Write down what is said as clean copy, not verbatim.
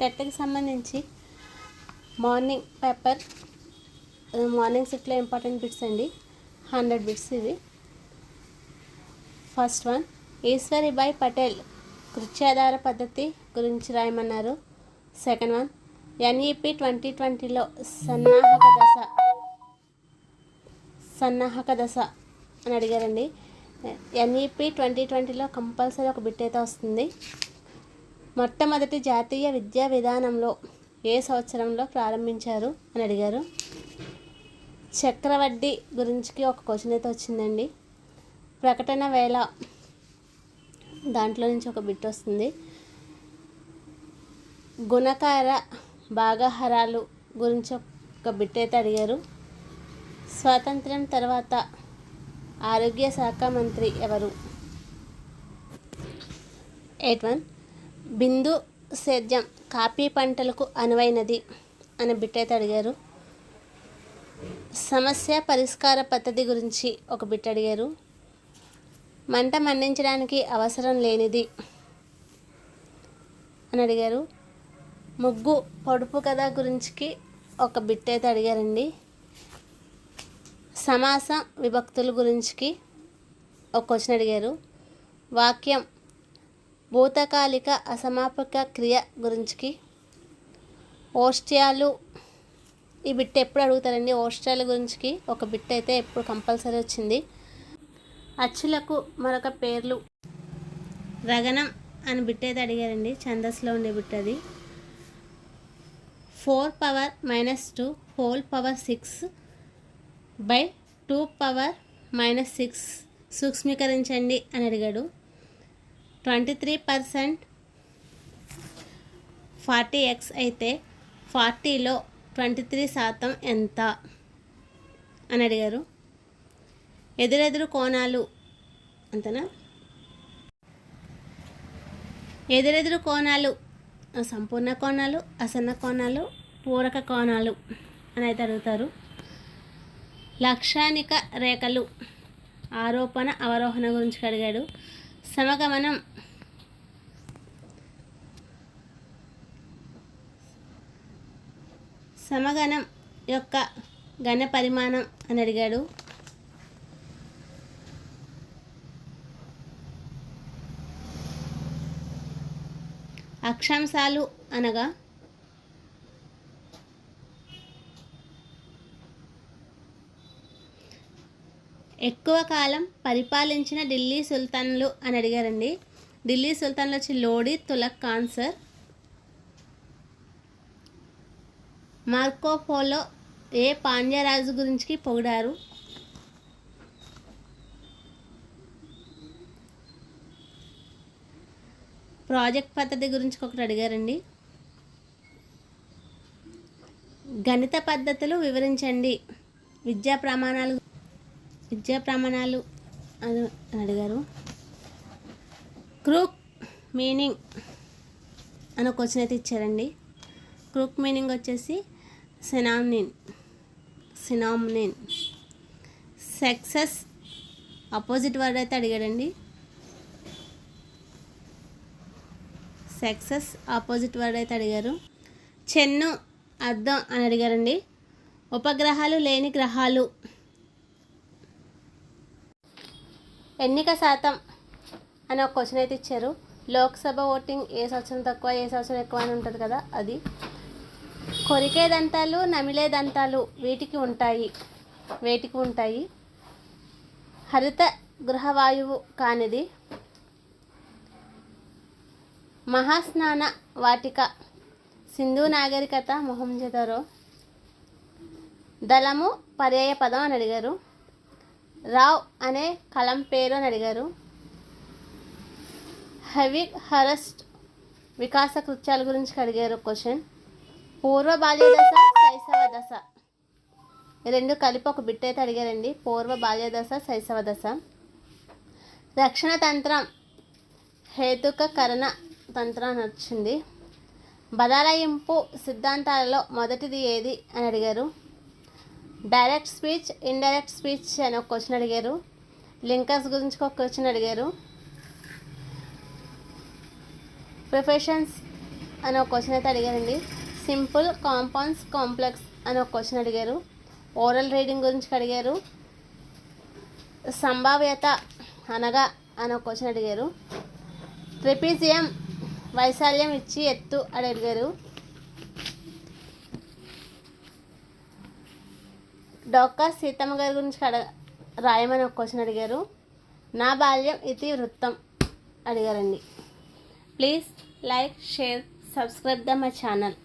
టెట్కి సంబంధించి morning paper morning షిఫ్ట్లో important bits అండి. 100 బిట్స్ ఇవి. ఫస్ట్ వన్, ఈశ్వరీబాయి పటేల్ కృత్యాధార పద్ధతి గురించి రాయమన్నారు. సెకండ్ వన్, NEP 2020లో సన్నాహక దశ అని అడిగారండి. NEP 2020లో కంపల్సరీ ఒక బిట్ అయితే వస్తుంది. మొట్టమొదటి జాతీయ విద్యా విధానంలో ఏ సంవత్సరంలో ప్రారంభించారు అని అడిగారు. చక్రవడ్డీ గురించి ఒక క్వశ్చన్ అయితే వచ్చిందండి. ప్రకటన వేళ దాంట్లో నుంచి ఒక బిట్ వస్తుంది. గుణకార భాగాహారాలు గురించి ఒక బిట్ అయితే అడిగారు. స్వాతంత్ర్యం తర్వాత ఆరోగ్య శాఖ మంత్రి ఎవరు? 8 బిందు సేద్యం కాఫీ పంటలకు అనువైనది అనే బిట్ అయితే అడిగారు. సమస్య పరిష్కార పద్ధతి గురించి ఒక బిట్ అడిగారు. మంట మండించడానికి అవసరం లేనిది అని అడిగారు. ముగ్గు పొడుపు కథ గురించి ఒక బిట్ అయితే అడిగారండి. సమాస విభక్తుల గురించి ఒక క్వశ్చన్ అడిగారు. వాక్యం భూతకాలిక అసమాపక క్రియ గురించి. ఓష్ట్యాలు ఈ బిట్ ఎప్పుడు అడుగుతారండి. ఓష్ట్యాల గురించి ఒక బిట్ అయితే ఎప్పుడు కంపల్సరీ వచ్చింది. అచ్చులకు మరొక పేర్లు. రగనం అని బిట్ అయితే అడిగారండి. ఛందస్సులో ఉండే బిట్ అది. 4⁻⁻2 హోల్ పవర్ 6/2⁻⁻6 సూక్ష్మీకరించండి అని అడిగాడు. 23% 40x అయితే 40లో 23% ఎంత అని అడిగారు. ఎదురెదురు కోణాలు అంతేనా? ఎదురెదురు కోణాలు సంపూర్ణ కోణాలు, అసన్న కోణాలు, పూరక కోణాలు అని అయితే అడుగుతారు. లాక్షణిక రేఖలు ఆరోపణ అవరోహణ గురించి అడిగాడు. సమగణం యొక్క ఘన పరిమాణం అని అడిగాడు. అక్షాంశాలు అనగా ఎక్కువ కాలం పరిపాలించిన ఢిల్లీ సుల్తాన్లు అని అడిగారండి. ఢిల్లీ సుల్తాన్లు వచ్చి లోడి, తులక్ ఆన్సర్. మార్కోపోలో ఏ పాండ్యరాజు గురించి పొగిడారు? ప్రాజెక్ట్ పద్ధతి గురించి ఒకటి అడిగారండి. గణిత పద్ధతులు వివరించండి. విద్యా ప్రమాణాలు అని అడిగారు. క్రూక్ మీనింగ్ అని ఒక క్వశ్చన్ అయితే ఇచ్చారండి. క్రూక్ మీనింగ్ వచ్చేసి సినామ్నిన్. సక్సెస్ ఆపోజిట్ వర్డ్ అయితే అడిగాడండి. సక్సెస్ ఆపోజిట్ వర్డ్ అయితే అడిగారు. చెన్ను అర్థం అని అడిగారండి. ఉపగ్రహాలు లేని గ్రహాలు. ఎన్నిక శాతం అని ఒక క్వశ్చన్ అయితే ఇచ్చారు. లోక్సభ ఓటింగ్ ఏ సంవత్సరం తక్కువ ఏ సంవత్సరం ఎక్కువ అని ఉంటుంది కదా అది. కొరికే దంతాలు, నమిలే దంతాలు వేటికి ఉంటాయి. హరిత గృహవాయువు కానిది. మహాస్నాన వాటిక సింధు నాగరికత మొహంజదారో. దళము పర్యాయ పదం అని అడిగారు. రావ్ అనే కలం పేరు అని అడిగారు. హెవిక్ వికాస కృత్యాల గురించి అడిగారు క్వశ్చన్. పూర్వ బాల్య దశ, శైశవ దశ రెండు కలిపి ఒక బిట్ అయితే అడిగారండి. పూర్వ బాల్య దశ, శైశవ దశ. రక్షణ తంత్రం హేతుక కరణ తంత్రం అని వచ్చింది. బదలాయింపు సిద్ధాంతాలలో మొదటిది ఏది అని అడిగారు. డైరెక్ట్ స్పీచ్, ఇండైరెక్ట్ స్పీచ్ అని ఒక క్వశ్చన్ అడిగారు. లింకర్స్ గురించి ఒక క్వశ్చన్ అడిగారు. ప్రొఫెషన్స్ అని ఒక క్వశ్చన్ అయితే అడిగారండి. సింపుల్, కాంపౌండ్స్, కాంప్లెక్స్ అని ఒక క్వశ్చన్ అడిగారు. ఓరల్ రీడింగ్ గురించి అడిగారు. సంభావ్యత అనగా అని ఒక క్వశ్చన్ అడిగారు. ట్రెపీజియం వైశాల్యం ఇచ్చి ఎత్తు అని అడిగారు. డొక్కా సీతమ్మ గారి గురించి రాయమని ఒక క్వశ్చన్ అడిగారు. నా బాల్యం ఇతివృత్తం అడిగారండి. Please like, share, subscribe the my channel.